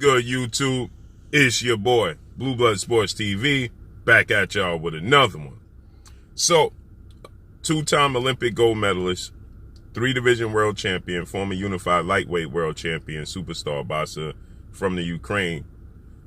Good YouTube? It's your boy, Blue Blood Sports TV, back at y'all with another one. So, two-time Olympic gold medalist, three-division world champion, former unified lightweight world champion, superstar boxer from the Ukraine,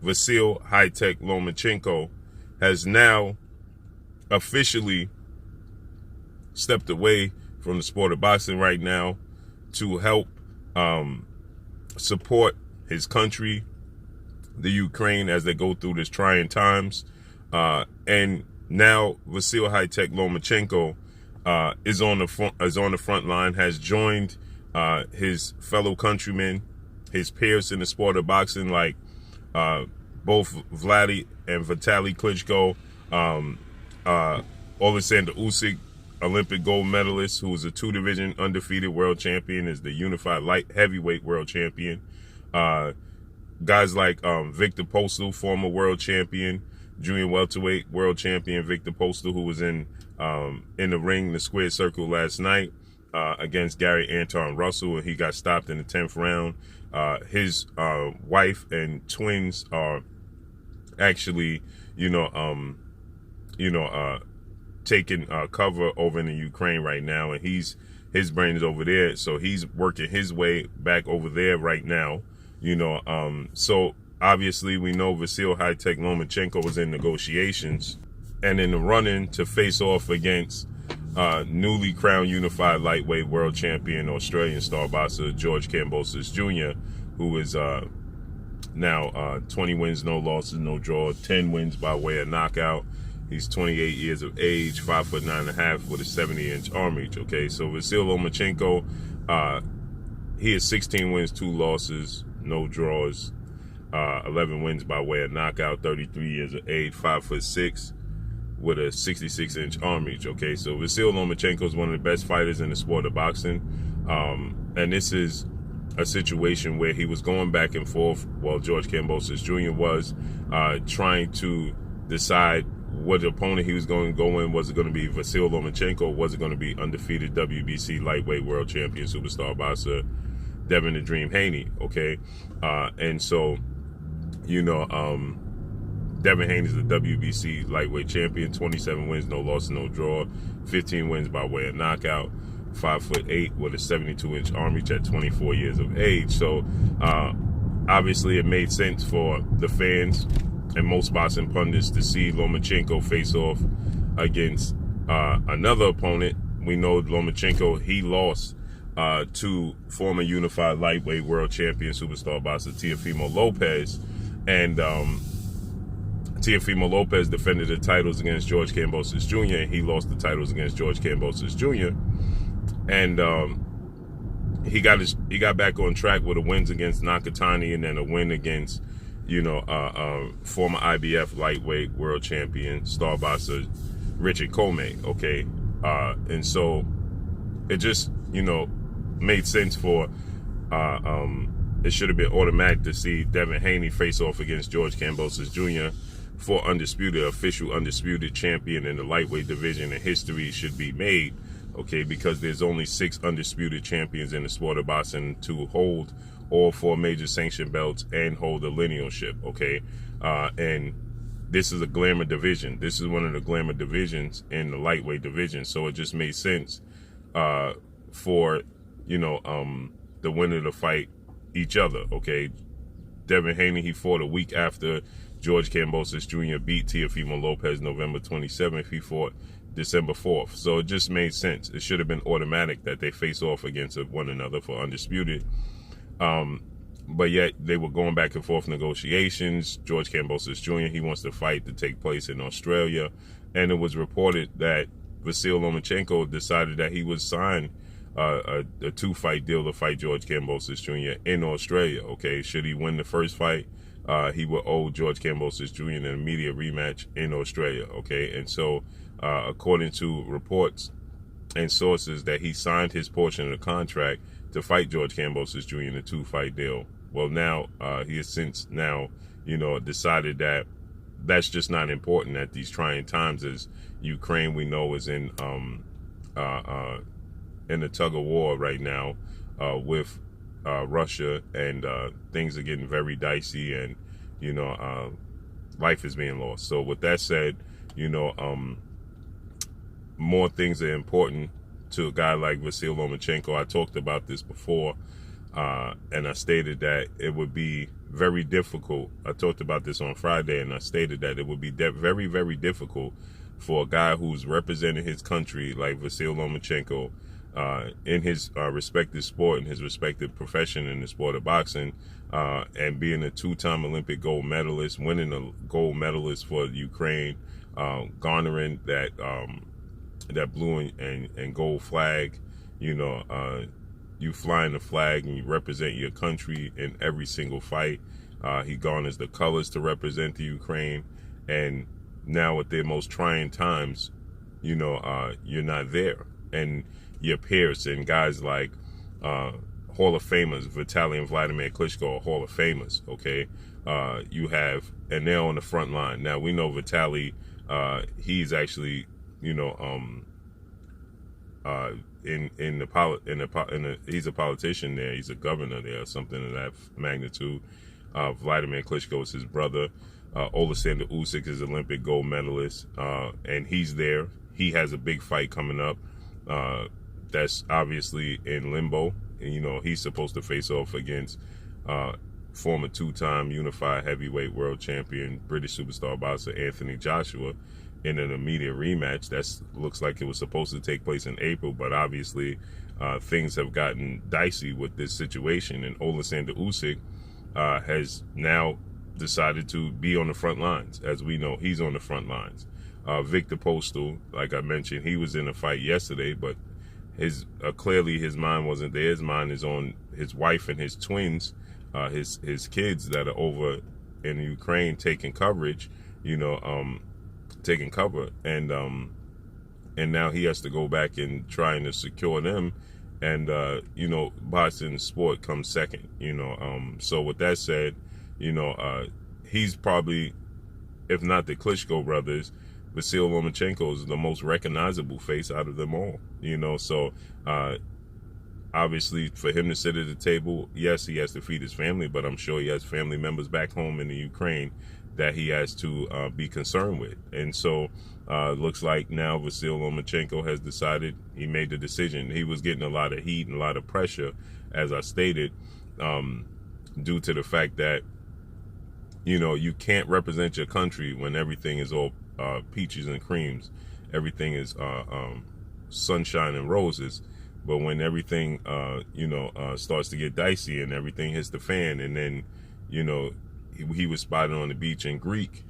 Vasily Lomachenko, has now officially stepped away from the sport of boxing right now to help support his country, the Ukraine, as they go through this trying times. And now Vasily Lomachenko is on the front line, has joined his fellow countrymen, his peers in the sport of boxing, like both Vladdy and Vitaly Klitschko, Alexander Usyk, Olympic gold medalist, who is a two-division undefeated world champion, is the unified light heavyweight world champion. Guys like Victor Postol, former world champion, junior welterweight world champion Victor Postol, who was in the ring, the squared circle last night against Gary Anton Russell, and he got stopped in the 10th round. His wife and twins are actually, taking cover over in the Ukraine right now, and his brain is over there, so he's working his way back over there right now. So obviously we know Vasily Lomachenko was in negotiations and in the running to face off against newly crowned unified lightweight world champion Australian star boxer George Kambosos Jr., who is now 20 wins, no losses, no draw, 10 wins by way of knockout. He's 28 years of age, 5'9.5" with a 70-inch arm reach. Okay, so Vasily Lomachenko, he has 16 wins, 2 losses, no draws, 11 wins by way of knockout, 33 years of age, 5'6" with a 66-inch arm reach. Okay, so Vasily Lomachenko is one of the best fighters in the sport of boxing, and this is a situation where he was going back and forth while George Kambosos Jr. was trying to decide what opponent he was going to go in. Was it going to be Vasily Lomachenko, or was it going to be undefeated WBC lightweight world champion superstar boxer Devin the Dream Haney? Okay, and so Devin Haney is the WBC lightweight champion, 27 wins, no loss, no draw, 15 wins by way of knockout, 5'8" with a 72-inch arm reach at 24 years of age. So obviously it made sense for the fans and most boxing pundits to see Lomachenko face off against another opponent. We know Lomachenko, he lost to former unified lightweight world champion superstar boxer Teofimo Lopez, and Teofimo Lopez defended the titles against George Kambosos Jr., and he lost the titles against George Kambosos Jr., and he got back on track with a wins against Nakatani, and then a win against former IBF lightweight world champion star boxer Richard Comey. Okay, and so it just made sense for it should have been automatic to see Devin Haney face off against George Kambosos Jr. for official undisputed champion in the lightweight division, and history should be made. Okay, because there's only 6 undisputed champions in the sport of boxing to hold all 4 major sanctioned belts and hold a linealship. Okay, and this is a glamour division. This is one of the glamour divisions in the lightweight division. So it just made sense for the winner to fight each other. Okay, Devin Haney, he fought a week after George Kambosos Jr. beat Teofimo Lopez November 27th. He fought December 4th. So it just made sense. It should have been automatic that they face off against one another for undisputed. But yet they were going back and forth negotiations. George Kambosos Jr., he wants the fight to take place in Australia. And it was reported that Vasily Lomachenko decided that he would sign a 2-fight deal to fight George Kambosos Jr. in Australia. Okay, should he win the first fight, he would owe George Kambosos Jr. an immediate rematch in Australia. Okay, and so according to reports and sources, that he signed his portion of the contract to fight George Kambosos Jr. in a 2-fight deal. Well, now he has since now decided that that's just not important at these trying times, as Ukraine, we know, is in a tug of war right now with Russia, and things are getting very dicey, and life is being lost. So with that said, more things are important to a guy like Vasily Lomachenko. I talked about this before, and I stated that it would be very difficult. I talked about this on Friday, and I stated that it would be very, very difficult for a guy who's representing his country like Vasily Lomachenko in his respective sport, in his respective profession in the sport of boxing, and being a two-time Olympic gold medalist, winning a gold medalist for Ukraine, garnering that blue and gold flag. You flying the flag and you represent your country in every single fight. He garners the colors to represent the Ukraine, and now at their most trying times, you're not there, and your peers and guys like Hall of Famers, Vitaly and Vladimir Klitschko are Hall of Famers. Okay, you have, and they're on the front line. Now we know Vitaly, he's actually, he's a politician there. He's a governor there, or something of that magnitude. Vladimir Klitschko is his brother. Alexander Usyk is Olympic gold medalist, and he's there. He has a big fight coming up. That's obviously in limbo. And, he's supposed to face off against former two-time unified heavyweight world champion, British superstar boxer Anthony Joshua, in an immediate rematch. That looks like it was supposed to take place in April, but obviously things have gotten dicey with this situation, and Alexander Usyk has now decided to be on the front lines. As we know, he's on the front lines. Victor Postal, like I mentioned, he was in a fight yesterday, but clearly his mind wasn't there. His mind is on his wife and his twins, his kids that are over in Ukraine taking coverage, taking cover, and now he has to go back and trying to secure them, and boxing sport comes second. So with that said, he's probably, if not the Klitschko brothers, Vasily Lomachenko is the most recognizable face out of them all. So obviously for him to sit at the table, yes, he has to feed his family, but I'm sure he has family members back home in the Ukraine that he has to be concerned with. And so looks like now Vasily Lomachenko has decided, he made the decision. He was getting a lot of heat and a lot of pressure, as I stated, due to the fact that, you can't represent your country when everything is all peaches and creams. Everything is sunshine and roses. But when everything, starts to get dicey and everything hits the fan, and then, he was spotted on the beach in Greek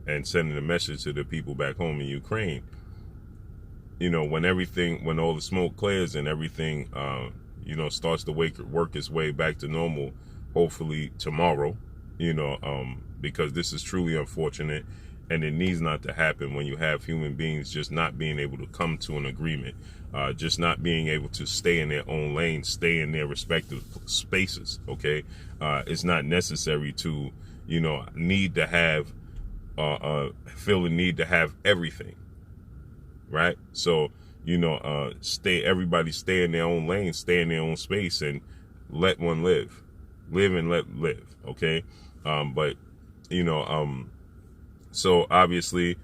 and sending a message to the people back home in Ukraine. When all the smoke clears and everything, starts to work its way back to normal, hopefully tomorrow, because this is truly unfortunate, and it needs not to happen when you have human beings just not being able to come to an agreement, just not being able to stay in their own lane, stay in their respective spaces. Okay, it's not necessary to, need to have, feel the need to have everything, right? So, everybody stay in their own lane, stay in their own space, and let one live and let live. Okay, but so obviously,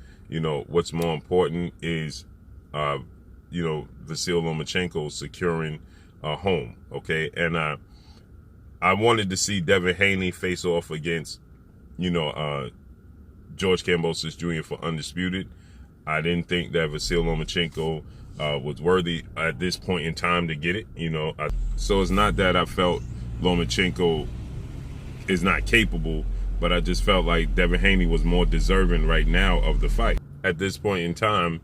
what's more important is, Vasily Lomachenko securing a home. Okay, and I wanted to see Devin Haney face off against, George Kambosos Jr. for Undisputed. I didn't think that Vasily Lomachenko was worthy at this point in time to get it. So it's not that I felt Lomachenko is not capable, but I just felt like Devin Haney was more deserving right now of the fight. At this point in time,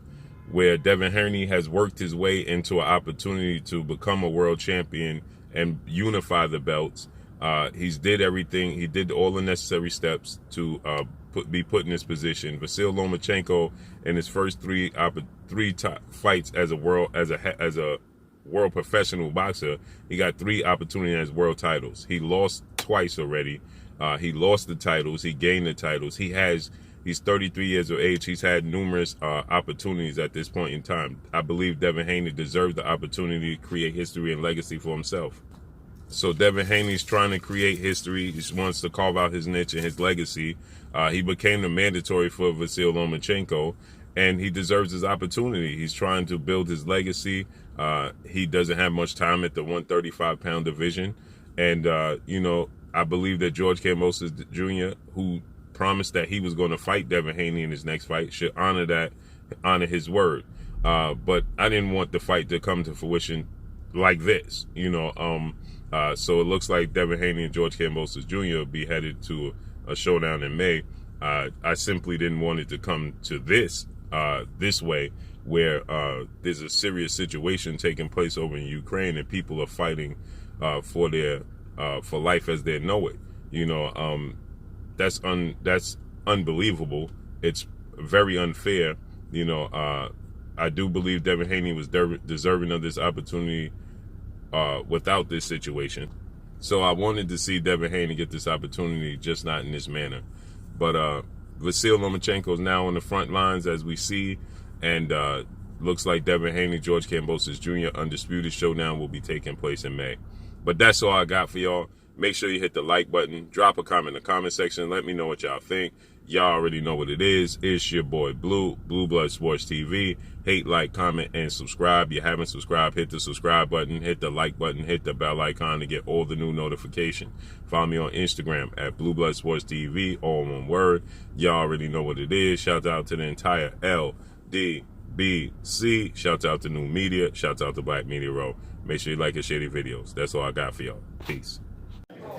where Devin Haney has worked his way into an opportunity to become a world champion and unify the belts, he's did everything. He did all the necessary steps to be put in this position. Vasily Lomachenko, in his first three fights as a world professional boxer, he got 3 opportunities as world titles. He lost twice already. He lost the titles. He gained the titles. He's 33 years of age. He's had numerous opportunities at this point in time. I believe Devin Haney deserved the opportunity to create history and legacy for himself. So Devin Haney's trying to create history. He wants to carve out his niche and his legacy. He became the mandatory for Vasily Lomachenko, and he deserves his opportunity. He's trying to build his legacy. He doesn't have much time at the 135-pound division. And, you know, I believe that George Kambosos Jr., who promised that he was going to fight Devin Haney in his next fight, should honor his word. But I didn't want the fight to come to fruition like this, you know. So it looks like Devin Haney and George Kambosos Jr. will be headed to a showdown in May. I simply didn't want it to come to this way, where there's a serious situation taking place over in Ukraine and people are fighting for life as they know it. You know, that's unbelievable. It's very unfair. You know, I do believe Devin Haney was deserving of this opportunity without this situation. So I wanted to see Devin Haney get this opportunity, just not in this manner. But Vasily Lomachenko is now on the front lines, as we see, and looks like Devin Haney, George Kambosos Jr. Undisputed showdown will be taking place in May. But that's all I got for y'all. Make sure you hit the like button, drop a comment in the comment section, let me know what y'all think. Y'all already know what it is. It's your boy Blue Blood Sports TV. Hate, like, comment, and subscribe. If you haven't subscribed, hit the subscribe button, hit the like button, hit the bell icon to get all the new notifications. Follow me on Instagram at Blue Blood Sports TV, all one word. Y'all already know what it is. Shout out to the entire LDBC. Shout out to New Media. Shout out to Black Media Row. Make sure you like and share the videos. That's all I got for y'all. Peace.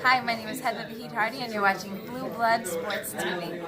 Hi, my name is Heather Vahid Hardy, and you're watching Blue Blood Sports TV.